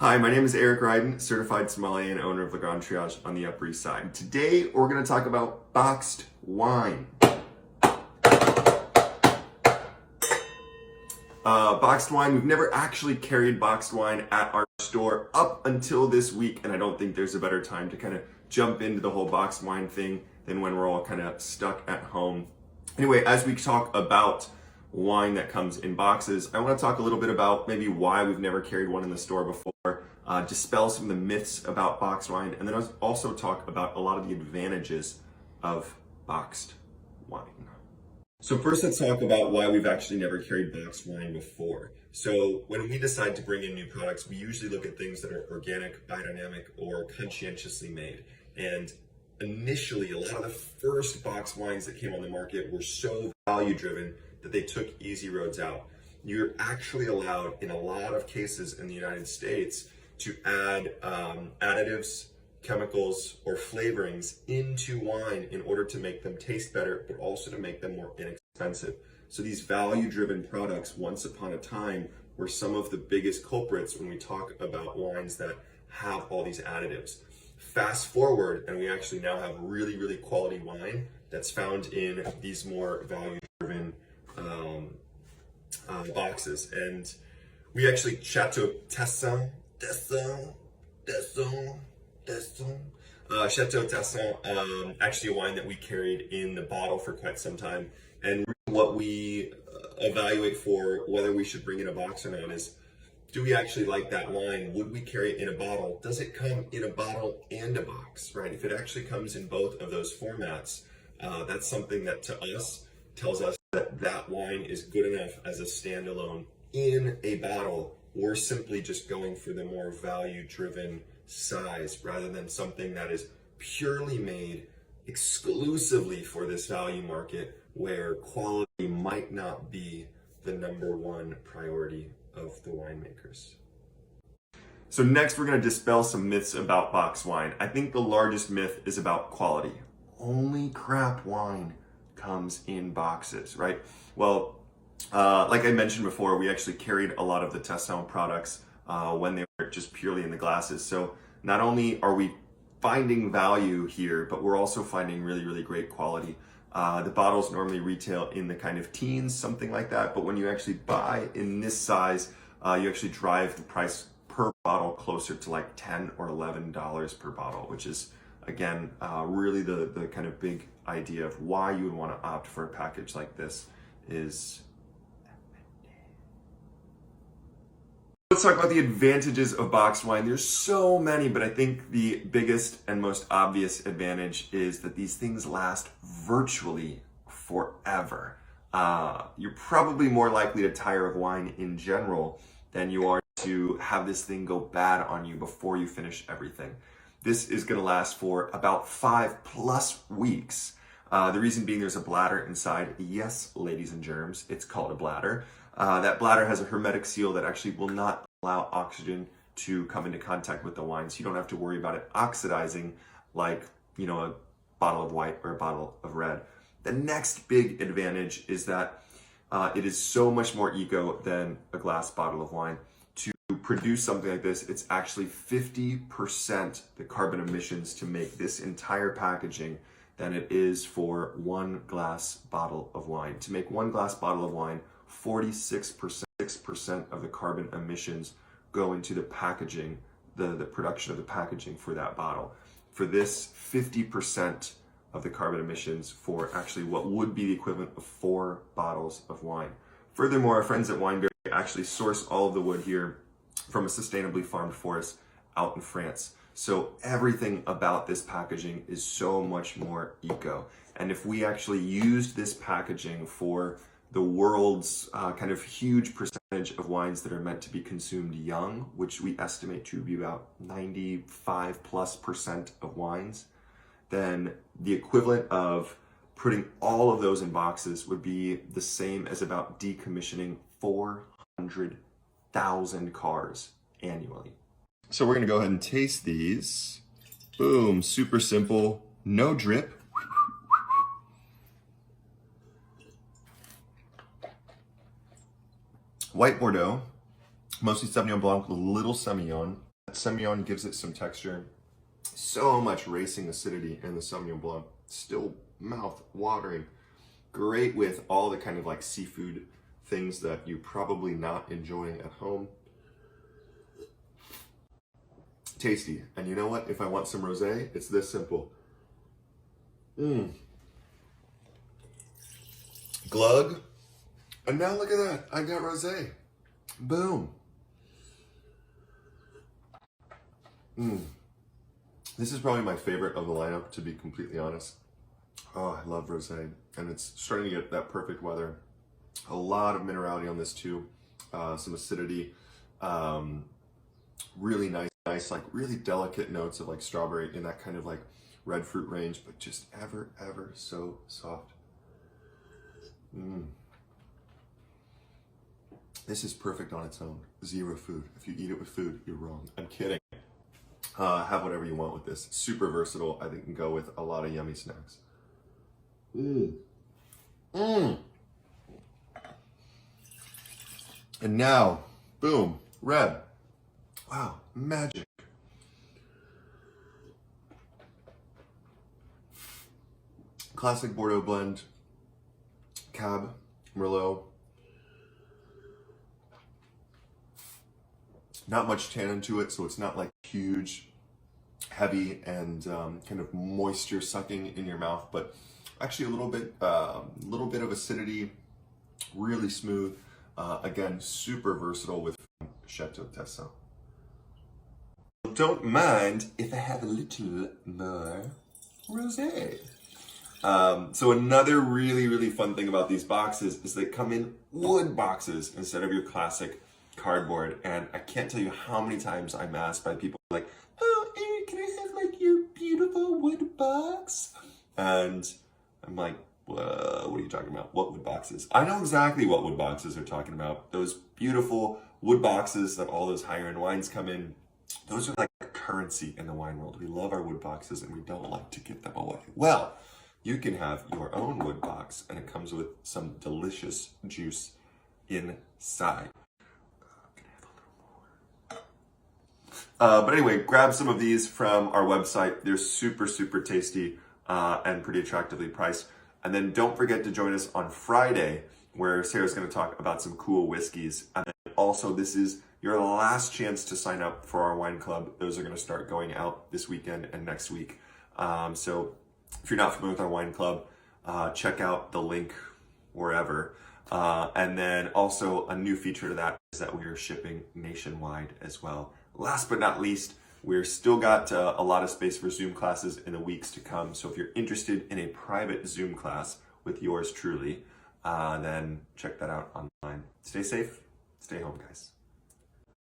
Hi, my name is Eric Ryden, certified sommelier and owner of Le Grand Triage on the Upper East Side. Today, we're going to talk about boxed wine. Boxed wine, we've never actually carried boxed wine at our store up until this week, and I don't think there's a better time to kind of jump into the whole boxed wine thing than when we're all kind of stuck at home. Anyway, as we talk about wine that comes in boxes, I want to talk a little bit about maybe why we've never carried one in the store before, dispel some of the myths about boxed wine, and then also talk about a lot of the advantages of boxed wine. So first, let's talk about why we've actually never carried boxed wine before. So when we decide to bring in new products, we usually look at things that are organic, biodynamic, or conscientiously made. And initially, a lot of the first boxed wines that came on the market were so value driven that they took easy roads out. You're actually allowed, in a lot of cases in the United States, to add additives, chemicals, or flavorings into wine in order to make them taste better, but also to make them more inexpensive. So these value-driven products, once upon a time, were some of the biggest culprits when we talk about wines that have all these additives. Fast forward, and we actually now have really, really quality wine that's found in these more value-driven boxes. And we actually Chateau Tesson, Chateau Tesson, actually a wine that we carried in the bottle for quite some time. And what we evaluate for whether we should bring in a box or not is, do we actually like that wine? Would we carry it in a bottle? Does it come in a bottle and a box, right? If it actually comes in both of those formats, that's something that to us tells us that that wine is good enough as a standalone in a bottle. We're simply just going for the more value-driven size rather than something that is purely made exclusively for this value market where quality might not be the number one priority of the winemakers. So next, we're going to dispel some myths about boxed wine. I think the largest myth is about quality. Only crap wine comes in boxes, right? Well, like I mentioned before, we actually carried a lot of the Tesson products when they were just purely in the glasses. So not only are we finding value here, but we're also finding really, really great quality. The bottles normally retail in the kind of teens, something like that. But when you actually buy in this size, you actually drive the price per bottle closer to like $10 or $11 per bottle, which is, again, really the kind of big idea of why you would want to opt for a package like this is. Let's talk about the advantages of boxed wine. There's so many, but I think the biggest and most obvious advantage is that these things last virtually forever. You're probably more likely to tire of wine in general than you are to have this thing go bad on you before you finish everything. This is going to last for about 5+ weeks. The reason being there's a bladder inside. Yes, ladies and germs, it's called a bladder. That bladder has a hermetic seal that actually will not allow oxygen to come into contact with the wine, so you don't have to worry about it oxidizing like, a bottle of white or a bottle of red. The next big advantage is that it is so much more eco than a glass bottle of wine. To produce something like this, it's actually 50% the carbon emissions to make this entire packaging than it is for one glass bottle of wine. To make one glass bottle of wine, 46% of the carbon emissions go into the packaging, the production of the packaging for that bottle. For this, 50% of the carbon emissions for actually what would be the equivalent of 4 bottles of wine. Furthermore, our friends at Wineberry actually source all of the wood here from a sustainably farmed forest out in France. So everything about this packaging is so much more eco. And if we actually used this packaging for the world's kind of huge percentage of wines that are meant to be consumed young, which we estimate to be about 95+% of wines, then the equivalent of putting all of those in boxes would be the same as about decommissioning 400,000 cars annually. So we're gonna go ahead and taste these. Boom, super simple, no drip. White Bordeaux, mostly Sauvignon Blanc with a little Semillon. Semillon gives it some texture. So much racing acidity in the Sauvignon Blanc. Still mouth watering. Great with all the kind of like seafood things that you probably not enjoying at home. Tasty. And you know what? If I want some rosé, it's this simple. Glug. And now look at that. I got rosé. Boom. This is probably my favorite of the lineup, to be completely honest. Oh, I love rosé. And it's starting to get that perfect weather. A lot of minerality on this too. Some acidity. Really nice, like really delicate notes of like strawberry in that kind of like red fruit range, but just ever so soft. This is perfect on its own. Zero food. If you eat it with food, you're wrong. I'm kidding. Have whatever you want with this. Super versatile. I think can go with a lot of yummy snacks. And now, boom, red. Wow, magic. Classic Bordeaux blend, Cab, Merlot. Not much tannin to it, so it's not like huge, heavy, and kind of moisture sucking in your mouth, but actually a little bit of acidity, really smooth. Again, super versatile with Chateau Tesson. Don't mind if I have a little more rosé. So another really fun thing about these boxes is they come in wood boxes instead of your classic cardboard. And I can't tell you how many times I'm asked by people like, oh, Eric, can I have like your beautiful wood box? And I'm like, what are you talking about? What wood boxes? I know exactly what wood boxes they're talking about. Those beautiful wood boxes that all those higher end wines come in. Those are like a currency in the wine world. We love our wood boxes and we don't like to give them away. Well, you can have your own wood box and it comes with some delicious juice inside. But anyway, grab some of these from our website. They're super tasty and pretty attractively priced. And then don't forget to join us on Friday, where Sarah's going to talk about some cool whiskeys. And then also, this is your last chance to sign up for our wine club. Those are going to start going out this weekend and next week. So if you're not familiar with our wine club, check out the link wherever. And then also a new feature to that is that we are shipping nationwide as well. Last but not least, we're still got a lot of space for Zoom classes in the weeks to come. So if you're interested in a private Zoom class with yours truly, then check that out online. Stay safe, stay home, guys.